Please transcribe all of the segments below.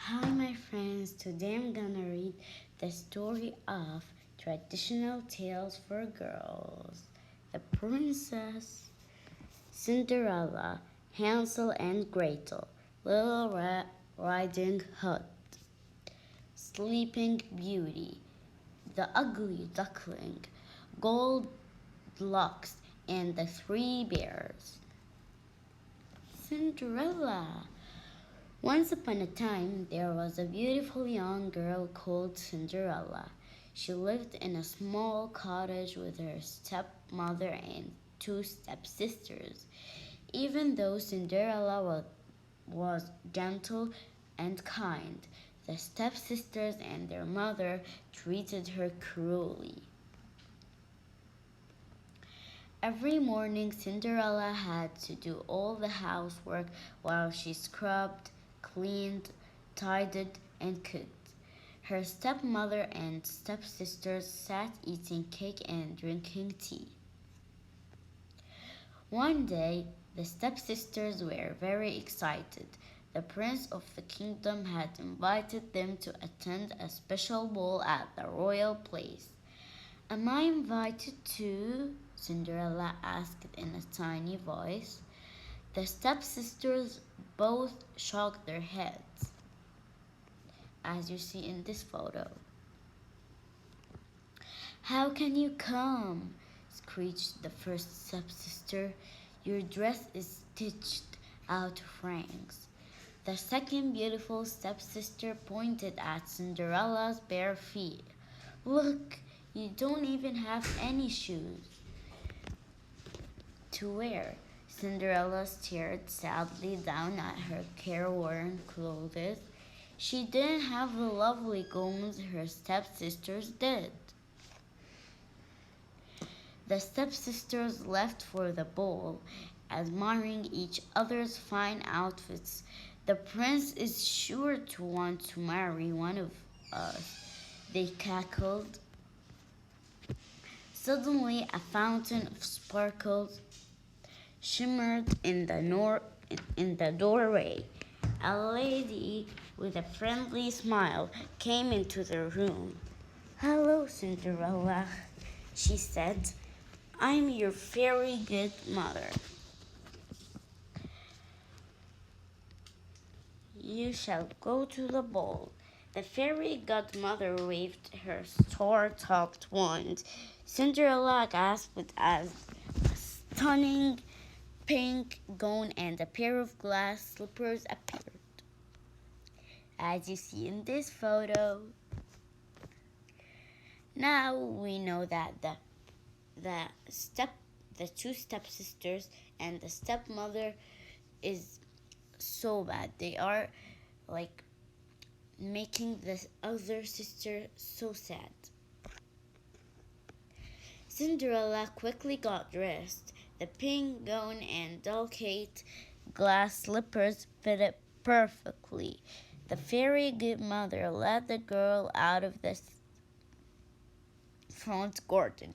Hi, my friends. Today I'm gonna read the story of traditional tales for girls. The Princess Cinderella, Hansel and Gretel, Little Red Riding Hood, Sleeping Beauty, The Ugly Duckling, Goldilocks, and the Three Bears. Cinderella. Once upon a time, there was a beautiful young girl called Cinderella. She lived in a small cottage with her stepmother and two stepsisters. Even though Cinderella was gentle and kind, the stepsisters and their mother treated her cruelly. Every morning, Cinderella had to do all the housework while she scrubbed, cleaned, tidied, and cooked. Her stepmother and stepsisters sat eating cake and drinking tea. One day, the stepsisters were very excited. The prince of the kingdom had invited them to attend a special ball at the royal place. Am I invited too? Cinderella asked in a tiny voice. The stepsisters both shook their heads, as you see in this photo. How can you come? Screeched the first stepsister. Your dress is stitched out of rings. The second beautiful stepsister pointed at Cinderella's bare feet. Look, you don't even have any shoes to wear. Cinderella stared sadly down at her careworn clothes. She didn't have the lovely gowns her stepsisters did. The stepsisters left for the ball, admiring each other's fine outfits. The prince is sure to want to marry one of us, they cackled. Suddenly, a fountain of sparkles shimmered in the doorway. A lady with a friendly smile came into the room. Hello, Cinderella, she said. I'm your fairy godmother. You shall go to the ball. The fairy godmother waved her star-topped wand. Cinderella gasped as a stunning pink gown and a pair of glass slippers appeared. As you see in this photo, now we know that the step the two stepsisters and the stepmother is so bad. They are like making the other sister so sad. Cinderella quickly got dressed. The pink gown and delicate glass slippers fitted perfectly. The fairy godmother led the girl out of the front garden.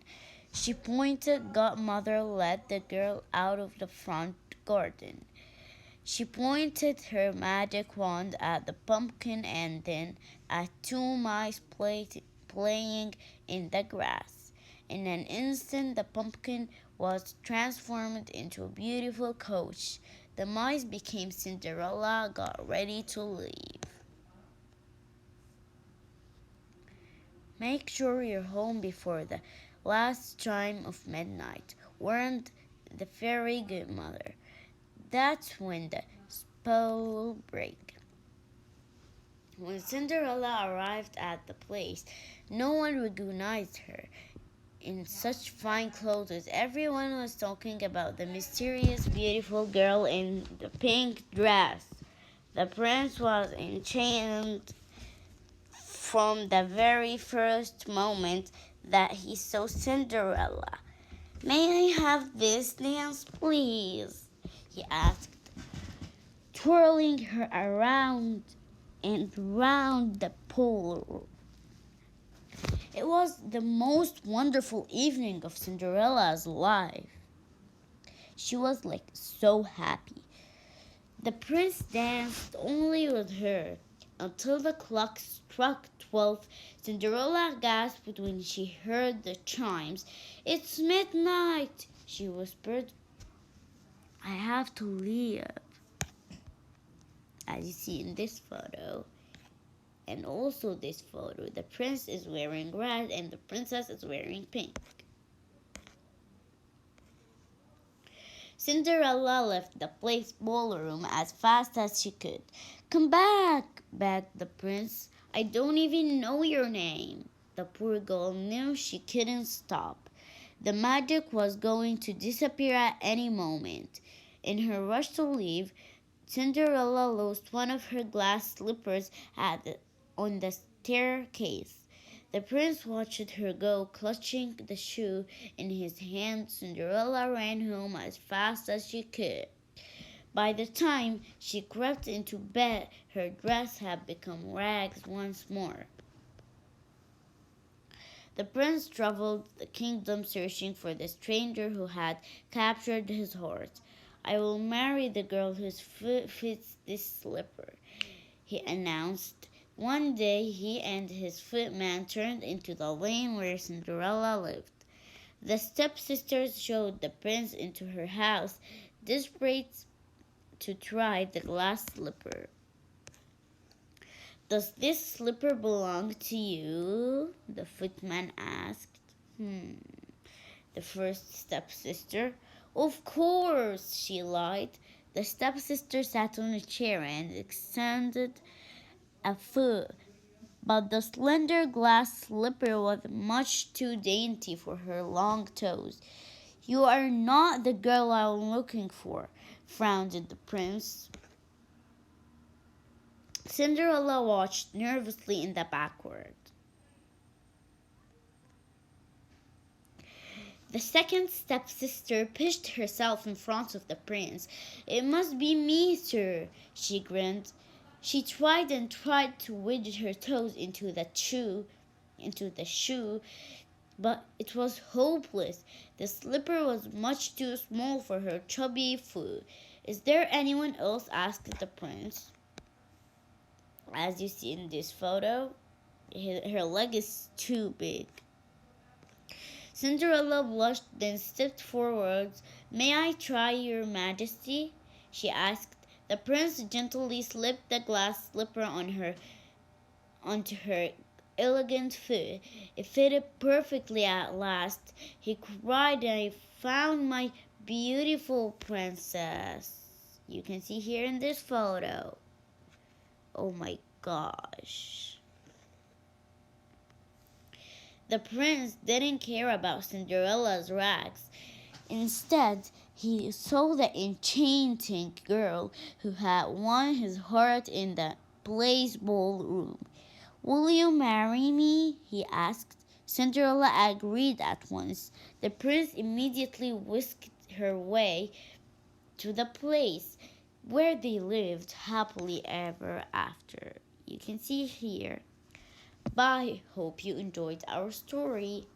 Godmother led the girl out of the front garden. She pointed her magic wand at the pumpkin and then at two mice playing in the grass. In an instant, the pumpkin was transformed into a beautiful coach. The mice became Cinderella, got ready to leave. Make sure you're home before the last chime of midnight, warned the fairy godmother. That's when the spell will break. When Cinderella arrived at the place, no one recognized her. In such fine clothes, everyone was talking about the mysterious, beautiful girl in the pink dress. The prince was enchanted from the very first moment that he saw Cinderella. May I have this dance, please? He asked, twirling her around and round the pool. It was the most wonderful evening of Cinderella's life. She was so happy. The prince danced only with her. until the clock struck 12. Cinderella gasped when she heard the chimes. "It's midnight," she whispered. "I have to leave," as you see in this photo. And also this photo, the prince is wearing red and the princess is wearing pink. Cinderella left the palace ballroom as fast as she could. "Come back," begged the prince. "I don't even know your name." The poor girl knew she couldn't stop. The magic was going to disappear at any moment. In her rush to leave, Cinderella lost one of her glass slippers on the staircase. The prince watched her go, clutching the shoe in his hand. Cinderella ran home as fast as she could. By the time she crept into bed, her dress had become rags once more. The prince traveled the kingdom searching for the stranger who had captured his heart. "I will marry the girl whose foot fits this slipper," he announced. One day he and his footman turned into the lane where Cinderella lived. The stepsisters showed the prince into her house, desperate to try the glass slipper. "Does this slipper belong to you?" the footman asked. The first stepsister. "Of course," she lied. The stepsister sat on a chair and extended a foot, but the slender glass slipper was much too dainty for her long toes. "You are not the girl I'm looking for," frowned the prince. Cinderella watched nervously in the backward. The second stepsister pushed herself in front of the prince. "It must be me, sir," she grinned. She tried and tried to wedge her toes into the shoe, but it was hopeless. The slipper was much too small for her chubby foot. "Is there anyone else?" asked the prince. As you see in this photo, her leg is too big. Cinderella blushed, then stepped forward. "May I try, your majesty?" she asked. The prince gently slipped the glass slipper onto her elegant foot. It fitted perfectly at last. He cried, "I found my beautiful princess." You can see here in this photo. Oh my gosh. The prince didn't care about Cinderella's rags. Instead, he saw the enchanting girl who had won his heart in the palace ballroom. "Will you marry me?" he asked. Cinderella agreed at once. The prince immediately whisked her way to the place where they lived happily ever after. You can see here. Bye. Hope you enjoyed our story.